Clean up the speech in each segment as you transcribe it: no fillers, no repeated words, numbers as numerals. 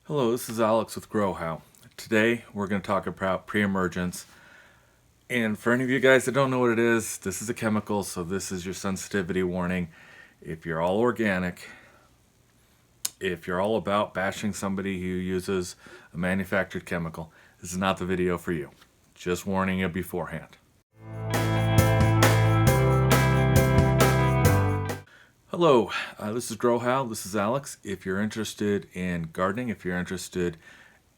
Hello, this is Alex with Grow How. Today we're going to talk about pre-emergence. And for any of you guys that don't know what it is, this is a chemical, so this is your sensitivity warning. If you're all organic, if you're all about bashing somebody who uses a manufactured chemical, this is not the video for you. Just warning you beforehand. Hello, this is Grow How. This is Alex. If you're interested in gardening, if you're interested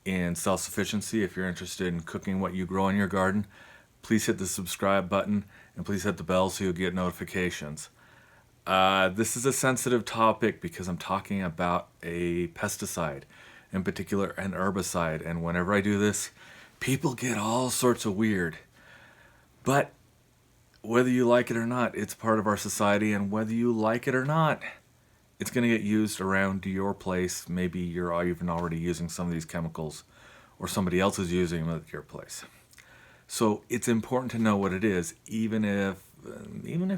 in self-sufficiency, if you're interested in cooking what you grow in your garden, please hit the subscribe button and please hit the bell so you'll get notifications. This is a sensitive topic because I'm talking about a pesticide, in particular an herbicide, and whenever I do this, people get all sorts of weird. But whether you like it or not, it's part of our society, and whether you like it or not, it's going to get used around your place. Maybe you're even already using some of these chemicals, or somebody else is using them at your place. So it's important to know what it is, even if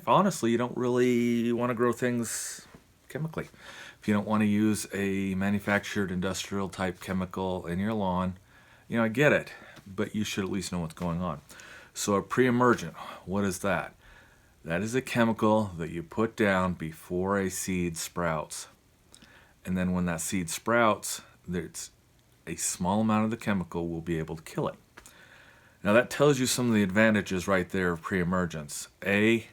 honestly you don't really want to grow things chemically. If you don't want to use a manufactured industrial type chemical in your lawn, I get it, but you should at least know what's going on. So a pre-emergent, what is that? That is a chemical that you put down before a seed sprouts. And then when that seed sprouts, there's a small amount of the chemical will be able to kill it. Now that tells you some of the advantages right there of pre-emergence. A,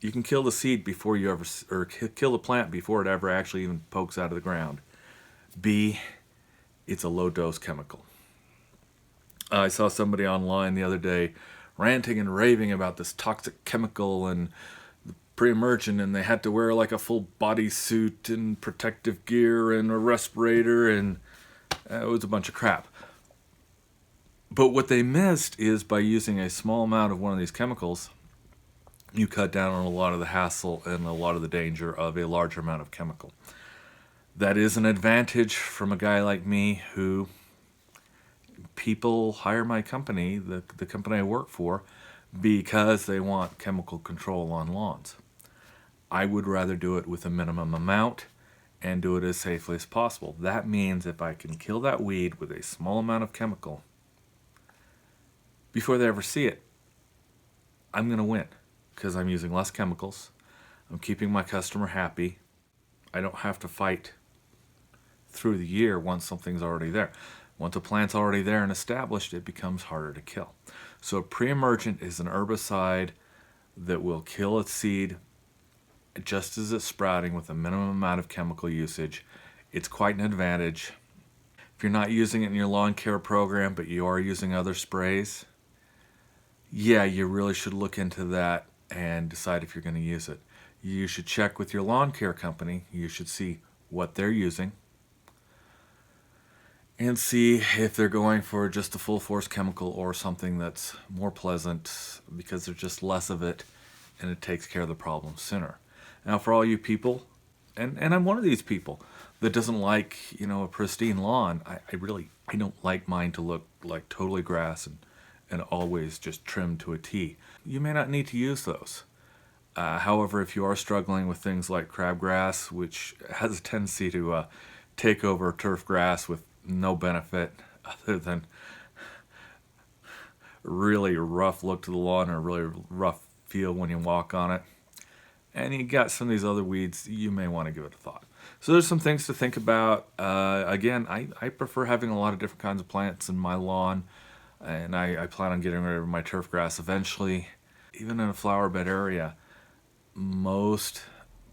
you can kill the seed before you ever, or kill the plant before it ever actually even pokes out of the ground. B, it's a low dose chemical. I saw somebody online the other day ranting and raving about this toxic chemical and pre-emergent, and they had to wear like a full body suit and protective gear and a respirator, and it was a bunch of crap. But what they missed is by using a small amount of one of these chemicals, you cut down on a lot of the hassle and a lot of the danger of a larger amount of chemical. That is an advantage from a guy like me who people hire my company, the company I work for, because they want chemical control on lawns. I would rather do it with a minimum amount and do it as safely as possible. That means if I can kill that weed with a small amount of chemical before they ever see it, I'm going to win because I'm using less chemicals. I'm keeping my customer happy. I don't have to fight through the year once something's already there. Once a plant's already there and established, it becomes harder to kill. So pre-emergent is an herbicide that will kill a seed just as it's sprouting with a minimum amount of chemical usage. It's quite an advantage. If you're not using it in your lawn care program, but you are using other sprays, yeah, you really should look into that and decide if you're going to use it. You should check with your lawn care company. You should see what they're using and see if they're going for just a full force chemical or something that's more pleasant because there's just less of it and it takes care of the problem sooner. Now for all you people, and I'm one of these people that doesn't like, a pristine lawn, I don't like mine to look like totally grass and always just trimmed to a T. You may not need to use those. However, if you are struggling with things like crabgrass, which has a tendency to take over turf grass with no benefit other than really rough look to the lawn or really rough feel when you walk on it, and you got some of these other weeds, you may want to give it a thought. So there's some things to think about. Again, I prefer having a lot of different kinds of plants in my lawn, and I plan on getting rid of my turf grass eventually. Even in a flower bed area, most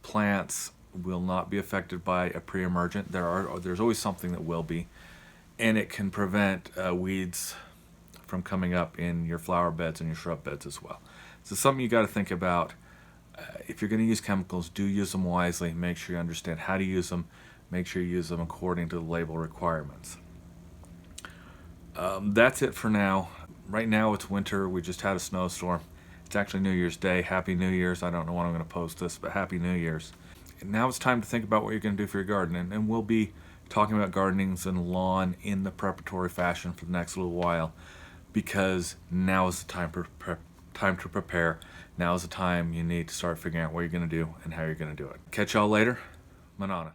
plants will not be affected by a pre-emergent. There's always something that will be, and it can prevent weeds from coming up in your flower beds and your shrub beds as well. So something you got to think about. If you're going to use chemicals, do use them wisely. Make sure you understand how to use them. Make sure you use them according to the label requirements. That's it for now. Right now it's winter. We just had a snowstorm. It's actually New Year's Day. Happy New Year's. I don't know when I'm going to post this, but Happy New Year's. Now it's time to think about what you're going to do for your garden, and we'll be talking about gardenings and lawn in the preparatory fashion for the next little while, because now is the time to prepare. Now is the time you need to start figuring out what you're going to do and how you're going to do it. Catch y'all later. Manana.